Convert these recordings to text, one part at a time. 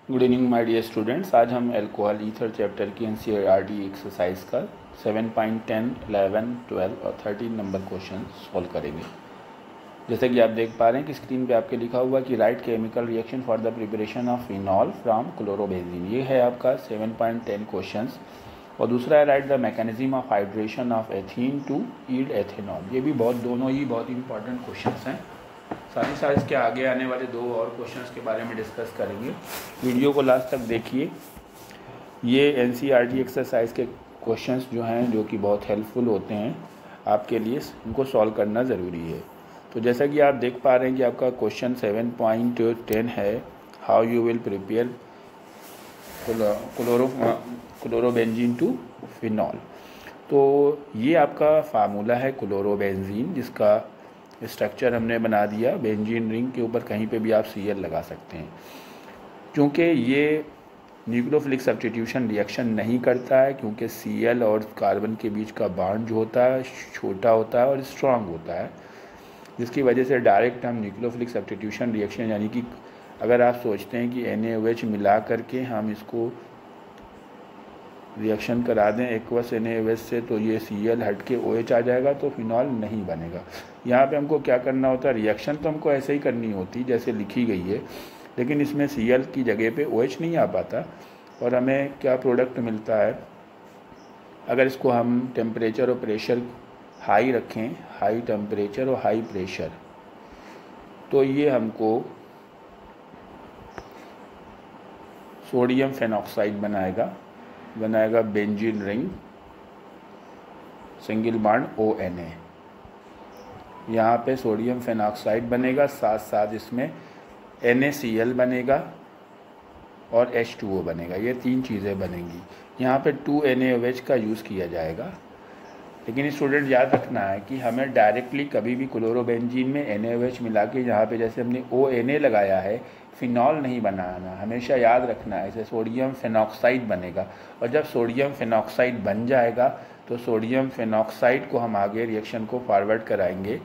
Good evening my dear students. आज हम alcohol ether chapter की एनसीईआरटी एक्सरसाइज का 7.10, 11, 12 और 13 नंबर क्वेश्चन सॉल्व करेंगे। जैसे कि आप देख पा रहे हैं कि स्क्रीन पे आपके लिखा हुआ कि write chemical reaction for the preparation of phenol from chlorobenzene. ये है आपका 7.10 क्वेश्चन। और दूसरा है write the mechanism of hydration of ethene to yield ethanol. ये भी दोनों ही बहुत इंपॉर्टेंट क्वेश्चन हैं। साथ ही साथ इसके आगे आने वाले दो और क्वेश्चंस के बारे में डिस्कस करेंगे। वीडियो को लास्ट तक देखिए। ये एनसीईआरटी एक्सरसाइज के क्वेश्चंस जो हैं जो कि बहुत हेल्पफुल होते हैं आपके लिए, इनको सॉल्व करना ज़रूरी है। तो जैसा कि आप देख पा रहे हैं कि आपका क्वेश्चन 7.10 है, how you will prepare chlorobenzene to phenol. तो ये आपका फार्मूला है क्लोरोबेंजीन, जिसका स्ट्रक्चर हमने बना दिया। बेंजीन रिंग के ऊपर कहीं पे भी आप Cl लगा सकते हैं। क्योंकि ये न्यूक्लियोफिलिक सब्स्टिट्यूशन रिएक्शन नहीं करता है, क्योंकि Cl और कार्बन के बीच का बॉन्ड जो होता है छोटा होता है और स्ट्रांग होता है, जिसकी वजह से डायरेक्ट हम न्यूक्लियोफिलिक सब्स्टिट्यूशन रिएक्शन, यानी कि अगर आप सोचते हैं कि NaOH मिला करके हम इसको रिएक्शन करा दें एक्वस NaOH से, तो ये Cl हट के OH आ जाएगा, तो फिनॉल नहीं बनेगा। यहाँ पे हमको क्या करना होता है, रिएक्शन तो हमको ऐसे ही करनी होती जैसे लिखी गई है, लेकिन इसमें Cl की जगह पे OH नहीं आ पाता। और हमें क्या प्रोडक्ट मिलता है, अगर इसको हम टेम्परेचर और प्रेशर हाई रखें, हाई टेम्परेचर और हाई प्रेशर, तो ये हमको सोडियम फेनॉक्साइड बनाएगा benzene ring, single bond ONa। यहाँ पे सोडियम फेनॉक्साइड बनेगा, साथ साथ इसमें NaCl बनेगा और H2O बनेगा। ये तीन चीज़ें बनेंगी। यहाँ पे 2NaOH का यूज़ किया जाएगा। लेकिन स्टूडेंट याद रखना है कि हमें डायरेक्टली कभी भी क्लोरोबेंजीन में NaOH मिला के, यहाँ पे जैसे हमने ONa लगाया है, फिनॉल नहीं बनाना। हमेशा याद रखना है, इसे सोडियम फेनॉक्साइड बनेगा। और जब सोडियम फेनॉक्साइड बन जाएगा तो सोडियम फेनॉक्साइड को हम आगे रिएक्शन को फॉरवर्ड कराएंगे।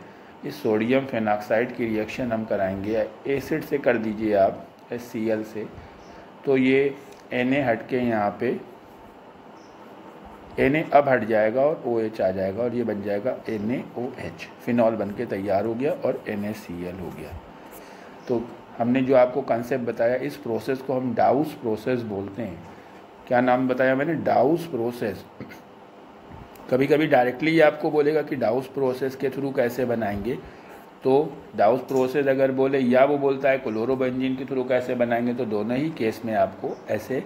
इस सोडियम फेनॉक्साइड की रिएक्शन हम कराएंगे एसिड से, कर दीजिए आप HCl से, तो ये Na हट के यहाँ पे Na अब हट जाएगा और OH आ जाएगा और ये बन जाएगा NaOH। फिनॉल बन के तैयार हो गया और NaCl हो गया। तो हमने जो आपको कंसेप्ट बताया, इस प्रोसेस को हम डाउस प्रोसेस बोलते हैं। क्या नाम बताया मैंने? डाउस प्रोसेस। कभी कभी डायरेक्टली आपको बोलेगा कि डाउस प्रोसेस के थ्रू कैसे बनाएंगे, तो डाउस प्रोसेस अगर बोले, या वो बोलता है क्लोरोबेंजीन के थ्रू कैसे बनाएंगे, तो दोनों ही केस में आपको ऐसे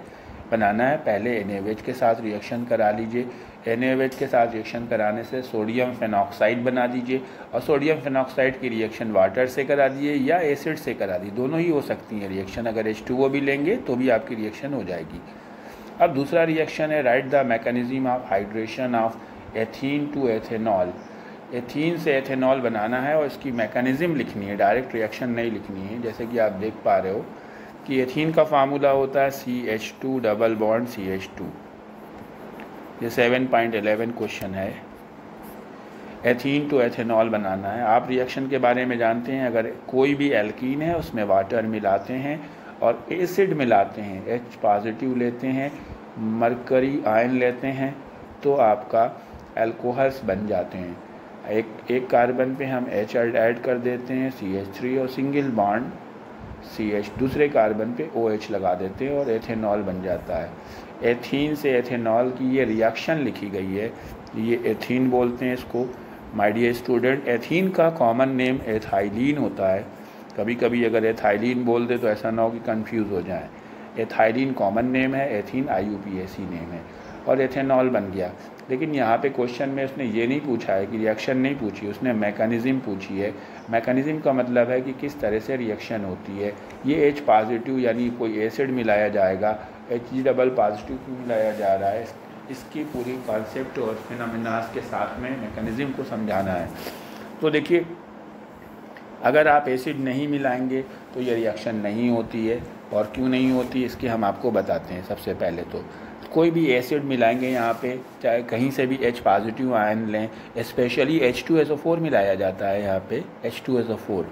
बनाना है। पहले NaOH के साथ रिएक्शन करा लीजिए। NaOH के साथ रिएक्शन कराने से सोडियम फेनॉक्साइड बना दीजिए, और सोडियम फेनॉक्साइड की रिएक्शन वाटर से करा दिए या एसिड से करा दी, दोनों ही हो सकती हैं रिएक्शन। अगर H2O भी लेंगे तो भी आपकी रिएक्शन हो जाएगी। अब दूसरा रिएक्शन है write the mechanism of hydration of ethene to ethanol. Ethene से एथेनॉल बनाना है और इसकी मैकेनिज्म लिखनी है, डायरेक्ट रिएक्शन नहीं लिखनी है। जैसे कि आप देख पा रहे हो कि एथीन का फार्मूला होता है CH2 डबल बॉन्ड CH2। ये 7.11 क्वेश्चन है। एथीन टू एथेनॉल बनाना है। आप रिएक्शन के बारे में जानते हैं, अगर कोई भी एल्कीन है उसमें वाटर मिलाते हैं और एसिड मिलाते हैं, H पॉजिटिव लेते हैं, मरकरी आयन लेते हैं, तो आपका अल्कोहल्स बन जाते हैं। एक कार्बन पे हम H ऐड कर देते हैं CH3 और सिंगल बॉन्ड CH, दूसरे कार्बन पे OH लगा देते हैं और एथेनॉल बन जाता है। एथीन से एथेनॉल की ये रिएक्शन लिखी गई है, ये एथीन बोलते हैं इसको। माय डियर स्टूडेंट, एथीन का कॉमन नेम एथाइलिन होता है। कभी कभी अगर एथाइलिन बोल दे तो ऐसा ना हो कि कंफ्यूज हो जाए। एथाइलिन कॉमन नेम है, एथीन IUPAC नेम है, और एथेनॉल बन गया। लेकिन यहाँ पे क्वेश्चन में उसने ये नहीं पूछा है कि रिएक्शन नहीं पूछी, उसने मैकेनिज्म पूछी है। मैकेनिज्म का मतलब है कि किस तरह से रिएक्शन होती है। ये H पॉजिटिव यानी कोई एसिड मिलाया जाएगा, Hg डबल पॉजिटिव क्यों मिलाया जा रहा है, इसकी पूरी कॉन्सेप्ट और फिनोमेनास के साथ में मैकेनिज्म को समझाना है। तो देखिए, अगर आप एसिड नहीं मिलाएंगे तो ये रिएक्शन नहीं होती है। और क्यों नहीं होती, इसके हम आपको बताते हैं। सबसे पहले तो कोई भी एसिड मिलाएंगे यहाँ पे, चाहे कहीं से भी H पॉजिटिव आयन लें, स्पेशली H2SO4 मिलाया जाता है यहाँ पे, H2SO4,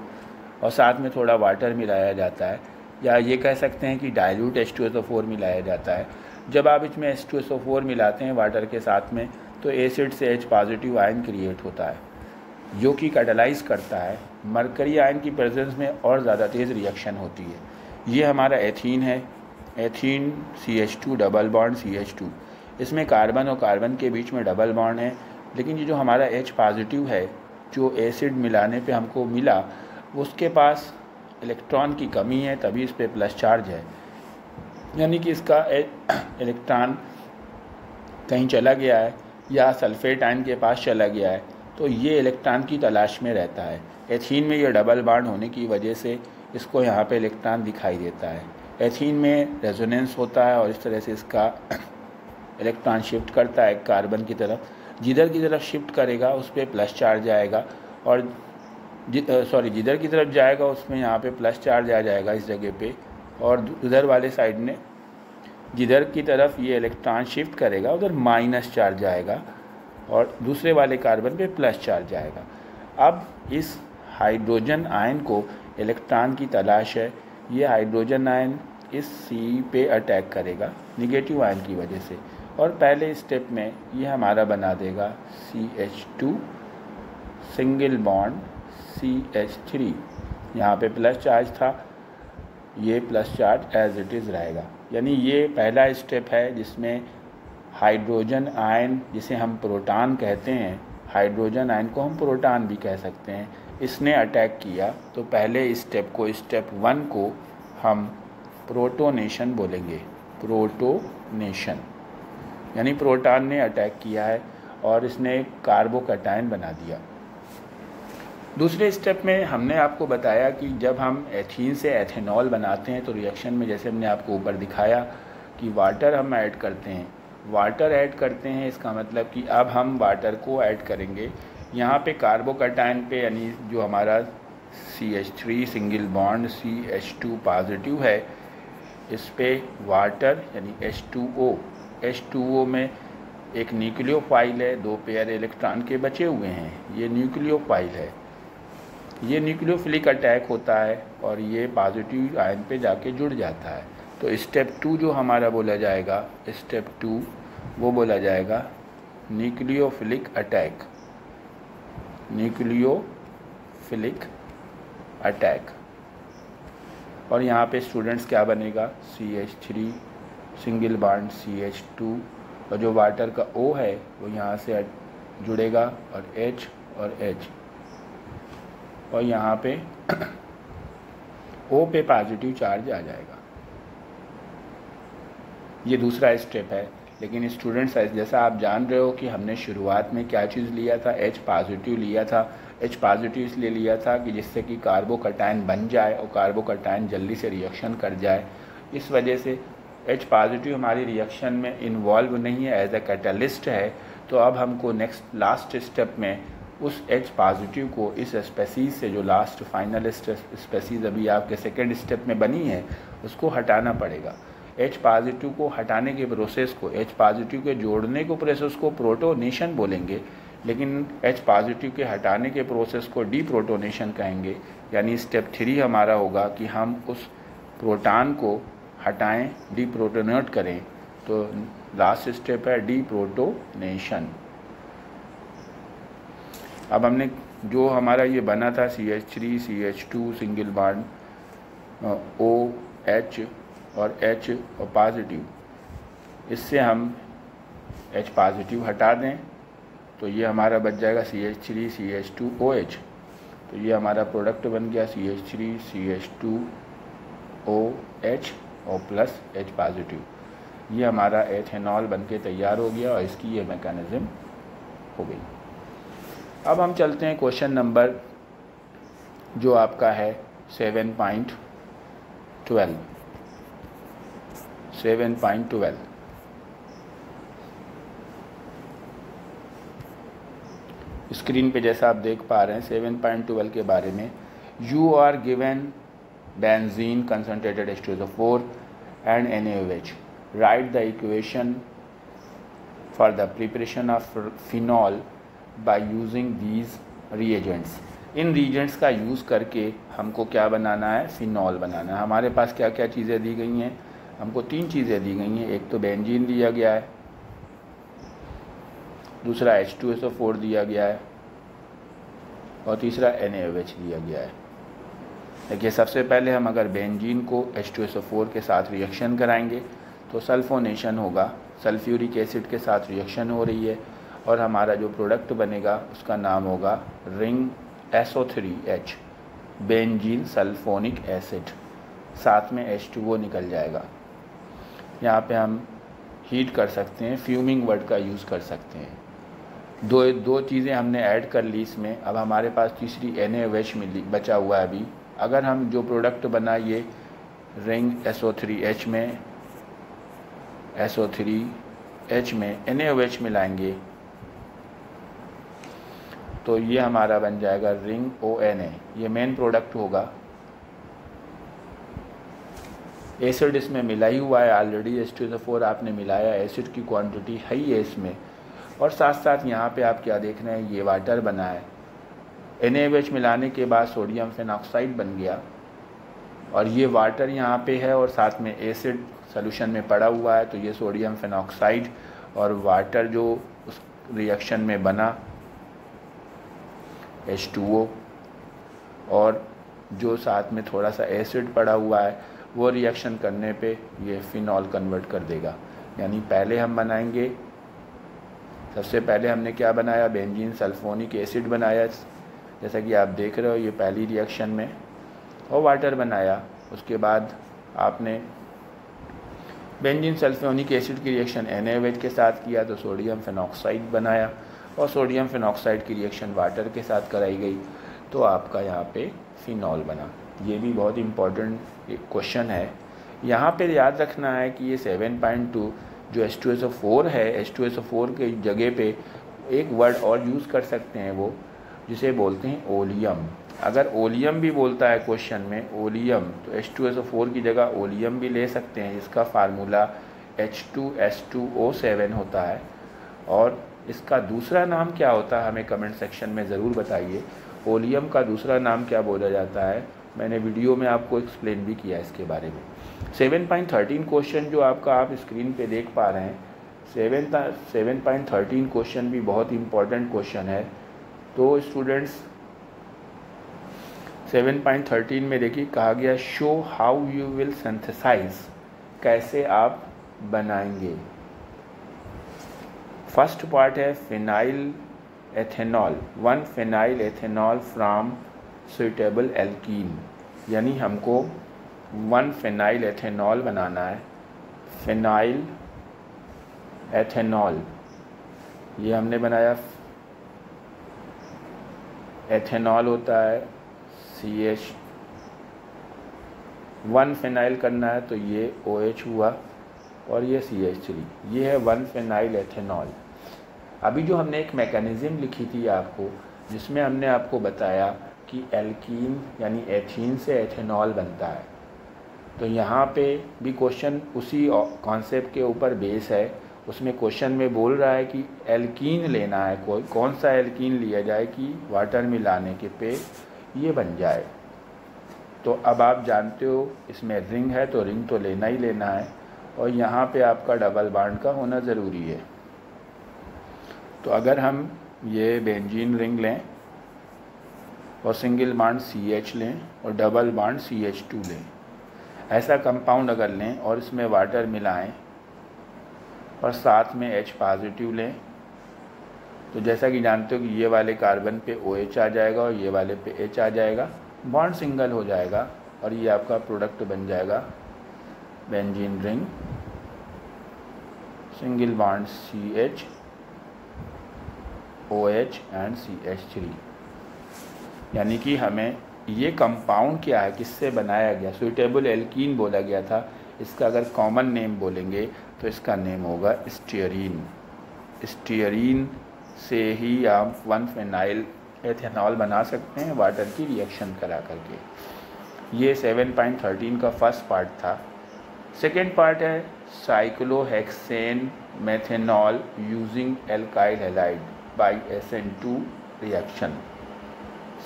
और साथ में थोड़ा वाटर मिलाया जाता है। या ये कह सकते हैं कि डाइल्यूट H2SO4 मिलाया जाता है। जब आप इसमें H2SO4 मिलाते हैं वाटर के साथ में तो एसिड से H पॉजिटिव आयन क्रिएट होता है जो कि कैटालाइज करता है। मरकरी आयन की प्रेजेंस में और ज़्यादा तेज़ रिएक्शन होती है। ये हमारा एथीन है, ethene CH2 double bond CH2। इसमें कार्बन और कार्बन के बीच में डबल बॉन्ड है, लेकिन ये जो हमारा H पॉजिटिव है जो एसिड मिलाने पे हमको मिला उसके पास इलेक्ट्रॉन की कमी है, तभी इस पर प्लस चार्ज है। यानी कि इसका इलेक्ट्रॉन कहीं चला गया है या सल्फेट आयन के पास चला गया है, तो ये इलेक्ट्रॉन की तलाश में रहता है। एथीन में ये डबल बॉन्ड होने की वजह से इसको यहाँ पे इलेक्ट्रॉन दिखाई देता है। एथीन में रेजोनेंस होता है और इस तरह से इसका इलेक्ट्रॉन शिफ्ट करता है कार्बन की तरफ। जिधर की तरफ शिफ्ट करेगा उस पर प्लस चार्ज आएगा और जिधर की तरफ जाएगा उसमें यहाँ पे प्लस चार्ज आ जाएगा इस जगह पे, और उधर वाले साइड में जिधर की तरफ ये इलेक्ट्रॉन शिफ्ट करेगा उधर माइनस चार्ज आएगा और दूसरे वाले कार्बन पे प्लस चार्ज आएगा। अब इस हाइड्रोजन आयन को इलेक्ट्रॉन की तलाश है। ये हाइड्रोजन आयन इस C पे अटैक करेगा निगेटिव आयन की वजह से, और पहले स्टेप में ये हमारा बना देगा CH2 सिंगल बॉन्ड CH3। यहाँ पे प्लस चार्ज था, ये plus charge as it is रहेगा। यानी ये पहला स्टेप है जिसमें हाइड्रोजन आयन, जिसे हम प्रोटॉन कहते हैं, हाइड्रोजन आयन को हम प्रोटॉन भी कह सकते हैं, इसने अटैक किया। तो पहले स्टेप को, स्टेप 1 को हम प्रोटोनेशन बोलेंगे। प्रोटोनेशन यानी प्रोटॉन ने अटैक किया है और इसने कार्बोकैटायन बना दिया। दूसरे स्टेप में हमने आपको बताया कि जब हम एथीन से एथेनॉल बनाते हैं तो रिएक्शन में, जैसे हमने आपको ऊपर दिखाया कि वाटर हम ऐड करते हैं, वाटर ऐड करते हैं, इसका मतलब कि अब हम वाटर को ऐड करेंगे। यहाँ पे कार्बोकैटायन पे, यानी जो हमारा CH3 single bond CH2 positive है, इस पे वाटर यानी H2O में एक न्यूक्लियोफाइल है, 2 पेयर इलेक्ट्रॉन के बचे हुए हैं, ये न्यूक्लियोफाइल है। ये न्यूक्लियोफिलिक अटैक होता है और ये पॉजिटिव आयन पे जाके जुड़ जाता है। तो स्टेप 2 जो हमारा बोला जाएगा, स्टेप 2 वो बोला जाएगा न्यूक्लियोफिलिक अटैक। Nucleophilic attack. और यहाँ पे स्टूडेंट्स क्या बनेगा, CH3 सिंगल बॉन्ड CH2 और जो वाटर का O है वो यहाँ से जुड़ेगा और H और H, और यहाँ पे O पे पॉजिटिव चार्ज आ जाएगा। ये दूसरा स्टेप है। लेकिन स्टूडेंट्स जैसा आप जान रहे हो कि हमने शुरुआत में क्या चीज़ लिया था, H पॉजिटिव लिया था। H पॉजिटिव इसलिए लिया था कि जिससे कि कार्बोकैटायन बन जाए और कार्बोकैटायन जल्दी से रिएक्शन कर जाए। इस वजह से H पॉजिटिव हमारी रिएक्शन में इन्वॉल्व नहीं है, एज ए कैटलिस्ट है। तो अब हमको नेक्स्ट लास्ट स्टेप में उस H पॉजिटिव को इस स्पेसीज से, जो लास्ट फाइनल स्पेसीज अभी आपके सेकेंड स्टेप में बनी है, उसको हटाना पड़ेगा। H पॉजिटिव को हटाने के प्रोसेस को, H पॉजिटिव के जोड़ने को प्रोसेस को प्रोटोनेशन बोलेंगे, लेकिन H पॉजिटिव के हटाने के प्रोसेस को डीप्रोटोनेशन कहेंगे। यानी स्टेप 3 हमारा होगा कि हम उस प्रोटॉन को हटाएं, डीप्रोटोनेट करें। तो लास्ट स्टेप है डीप्रोटोनेशन। अब हमने जो हमारा ये बना था CH3 CH2 single bond OH और H और पॉजिटिव, इससे हम H पॉजिटिव हटा दें तो ये हमारा बच जाएगा CH3 CH2 OH। तो ये हमारा प्रोडक्ट बन गया CH3 CH2 OH और प्लस H पॉजिटिव। ये हमारा एथेनॉल बन के तैयार हो गया और इसकी ये मैकेनिज़्म हो गई। अब हम चलते हैं क्वेश्चन नंबर जो आपका है 7.12। स्क्रीन पे जैसा आप देख पा रहे हैं 7.12 के बारे में, you are given benzene concentrated H2SO4 and NaOH, write the equation for the preparation of phenol by using these reagents। इन रीजेंट्स का यूज़ करके हमको क्या बनाना है, फिनॉल बनाना है। हमारे पास क्या क्या चीज़ें दी गई हैं, हमको 3 चीज़ें दी गई हैं। एक तो बेंजीन दिया गया है, दूसरा H2SO4 दिया गया है और तीसरा NaOH दिया गया है। देखिए सबसे पहले हम अगर बेंजीन को H2SO4 के साथ रिएक्शन कराएंगे तो सल्फोनेशन होगा, सल्फ्यूरिक एसिड के साथ रिएक्शन हो रही है और हमारा जो प्रोडक्ट बनेगा उसका नाम होगा ring SO3H, benzene sulphonic acid, साथ में H2O निकल जाएगा। यहाँ पे हम हीट कर सकते हैं, फ्यूमिंग वर्ड का यूज़ कर सकते हैं। दो चीज़ें हमने ऐड कर ली इसमें। अब हमारे पास तीसरी NaOH मिली, बचा हुआ है अभी। अगर हम जो प्रोडक्ट बना ये रिंग SO3H में NaOH मिलाएंगे तो ये हमारा बन जाएगा रिंग ONA, ये मेन प्रोडक्ट होगा। एसिड इसमें मिला ही हुआ है ऑलरेडी, H2SO4 आपने मिलाया, एसिड की क्वांटिटी है ही है इसमें। और साथ साथ यहाँ पे आप क्या देख रहे हैं, ये वाटर बना है। NaOH मिलाने के बाद सोडियम फेनॉक्साइड बन गया और ये वाटर यहाँ पे है और साथ में एसिड सॉल्यूशन में पड़ा हुआ है। तो ये सोडियम फेनॉक्साइड और वाटर जो उस रिएक्शन में बना H2O और जो साथ में थोड़ा सा एसिड पड़ा हुआ है वो रिएक्शन करने पे ये फिनॉल कन्वर्ट कर देगा। यानी पहले हम बनाएंगे, सबसे पहले हमने क्या बनाया, बेंजीन सल्फोनिक एसिड बनाया जैसा कि आप देख रहे हो ये पहली रिएक्शन में, और वाटर बनाया। उसके बाद आपने बेंजीन सल्फोनिक एसिड की रिएक्शन NaOH के साथ किया तो सोडियम फेनॉक्साइड बनाया और सोडियम फेनॉक्साइड की रिएक्शन वाटर के साथ कराई गई तो आपका यहाँ पे फिनॉल बना। ये भी बहुत इम्पोर्टेंट क्वेश्चन है। यहाँ पे याद रखना है कि ये 7.2 जो H2SO4 है, H2SO4 के जगह पे एक वर्ड और यूज़ कर सकते हैं वो, जिसे बोलते हैं ओलियम। अगर ओलियम भी बोलता है क्वेश्चन में, ओलियम, तो H2SO4 की जगह ओलियम भी ले सकते हैं। इसका फार्मूला H2S2O7 होता है। और इसका दूसरा नाम क्या होता है हमें कमेंट सेक्शन में ज़रूर बताइए। ओलियम का दूसरा नाम क्या बोला जाता है, मैंने वीडियो में आपको एक्सप्लेन भी किया इसके बारे में। 7.13 क्वेश्चन जो आपका आप स्क्रीन पे देख पा रहे हैं, 7.13 क्वेश्चन भी बहुत इम्पॉर्टेंट क्वेश्चन है। तो स्टूडेंट्स 7.13 में देखिए कहा गया show how you will synthesise, कैसे आप बनाएंगे। फर्स्ट पार्ट है phenyl ethanol, 1 phenyl ethanol from suitable alkene, यानी हमको 1 फिनाइल एथेनॉल बनाना है। फिनाइल एथेनॉल ये हमने बनाया, एथेनॉल होता है CH, 1 फिनाइल करना है तो ये OH हुआ और ये CH3, ये है 1 फिनाइल एथेनॉल। अभी जो हमने एक मैकेनिज़्म लिखी थी आपको, जिसमें हमने आपको बताया कि एल्कीन यानी एथीन से एथेनॉल बनता है, तो यहाँ पे भी क्वेश्चन उसी कॉन्सेप्ट के ऊपर बेस है। उसमें क्वेश्चन में बोल रहा है कि एल्कीन लेना है, कोई कौन सा एल्कीन लिया जाए कि वाटर मिलाने के पे ये बन जाए। तो अब आप जानते हो इसमें रिंग है तो रिंग तो लेना ही लेना है और यहाँ पे आपका डबल बॉन्ड का होना ज़रूरी है। तो अगर हम ये बेंजीन रिंग लें और सिंगल बॉन्ड CH लें और डबल बॉन्ड CH2 लें, ऐसा कंपाउंड अगर लें और इसमें वाटर मिलाएं और साथ में H पॉजिटिव लें, तो जैसा कि जानते हो कि ये वाले कार्बन पे OH आ जाएगा और ये वाले पे H आ जाएगा, बॉन्ड सिंगल हो जाएगा और ये आपका प्रोडक्ट बन जाएगा benzene ring, single bond CH, OH and CH3। यानी कि हमें ये कंपाउंड क्या है, किससे बनाया गया, सुइटेबल एल्कीन बोला गया था। इसका अगर कॉमन नेम बोलेंगे तो इसका नेम होगा स्टीयरीन। स्टीयरीन से ही आप 1 फिनाइल एथेनॉल बना सकते हैं वाटर की रिएक्शन करा करके। ये 7.13 का फर्स्ट पार्ट था। सेकेंड पार्ट है cyclohexane methanol using alkyl halide by SN2 reaction.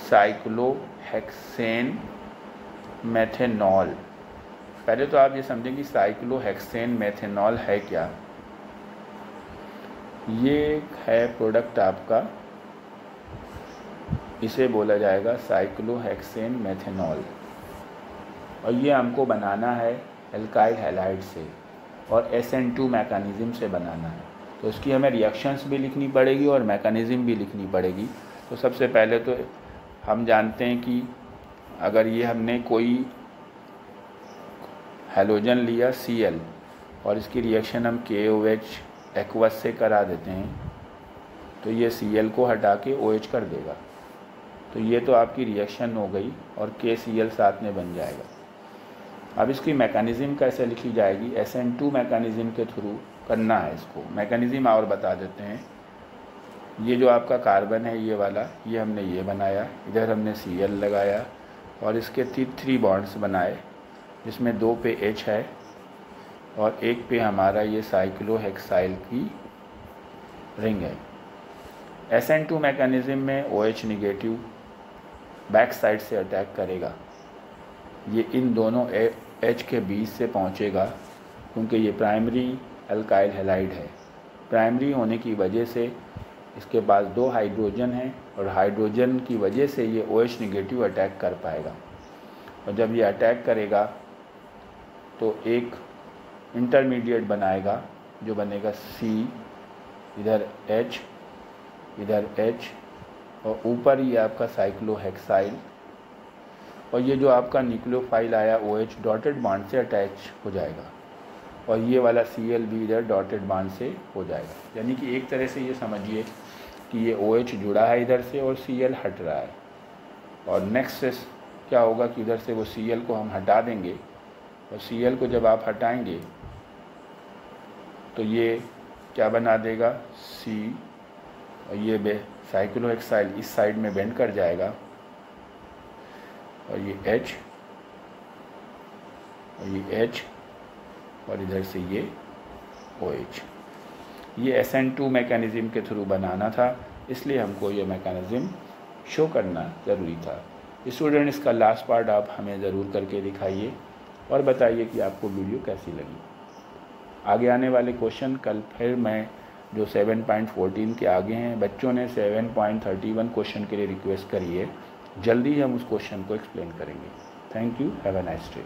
Cyclohexane methanol. पहले तो आप ये समझें कि साइक्लोहेक्सेन मेथेनॉल है क्या। ये है प्रोडक्ट आपका, इसे बोला जाएगा साइक्लोहेक्सेन मेथेनॉल, और ये हमको बनाना है एल्काइल हैलाइड से और SN2 मैकेनिज़्म से बनाना है। तो इसकी हमें रिएक्शंस भी लिखनी पड़ेगी और मैकेनिज़्म भी लिखनी पड़ेगी। तो सबसे पहले तो हम जानते हैं कि अगर ये हमने कोई हैलोजन लिया Cl और इसकी रिएक्शन हम KOH एक्वस से करा देते हैं, तो ये Cl को हटा के OH कर देगा। तो ये तो आपकी रिएक्शन हो गई और KCl साथ में बन जाएगा। अब इसकी मैकेनिज़्म कैसे लिखी जाएगी, SN2 मैकेनिज़्म के थ्रू करना है इसको। मैकेनिज़्म और बता देते हैं। ये जो आपका कार्बन है ये वाला, ये हमने ये बनाया, इधर हमने Cl लगाया और इसके 3 बॉन्ड्स बनाए, जिसमें 2 पे H है और 1 पे हमारा ये साइक्लोहेक्साइल की रिंग है। SN2 मैकेनिज़्म में OH निगेटिव बैक साइड से अटैक करेगा, ये इन दोनों H के बीच से पहुंचेगा, क्योंकि ये प्राइमरी अल्काइल हैलाइड है। प्राइमरी होने की वजह से इसके पास 2 हाइड्रोजन हैं और हाइड्रोजन की वजह से ये OH निगेटिव अटैक कर पाएगा। और जब ये अटैक करेगा तो एक इंटरमीडिएट बनाएगा, जो बनेगा C, इधर H, इधर H और ऊपर ये आपका साइक्लोहेक्साइल, और ये जो आपका न्यूक्लियोफाइल आया OH डॉटेड बॉन्ड से अटैच हो जाएगा और ये वाला Cl भी इधर डॉटेड बॉन्ड से हो जाएगा। यानी कि एक तरह से ये समझिए कि ये OH जुड़ा है इधर से और Cl हट रहा है। और नेक्स्ट क्या होगा कि इधर से वो Cl को हम हटा देंगे और Cl को जब आप हटाएंगे तो ये क्या बना देगा C, और ये साइक्लोहेक्साइल इस साइड में बेंड कर जाएगा और ये H और ये H और इधर से ये OH। ये SN2 मैकेनिज़्म के थ्रू बनाना था, इसलिए हमको ये मैकेनिज़्म शो करना ज़रूरी था। स्टूडेंट, इसका लास्ट पार्ट आप हमें ज़रूर करके दिखाइए और बताइए कि आपको वीडियो कैसी लगी। आगे आने वाले क्वेश्चन कल फिर मैं जो 7.14 के आगे हैं, बच्चों ने 7.31 क्वेश्चन के लिए रिक्वेस्ट करी है, जल्दी हम उस क्वेश्चन को एक्सप्लेन करेंगे। Thank you, have a nice day.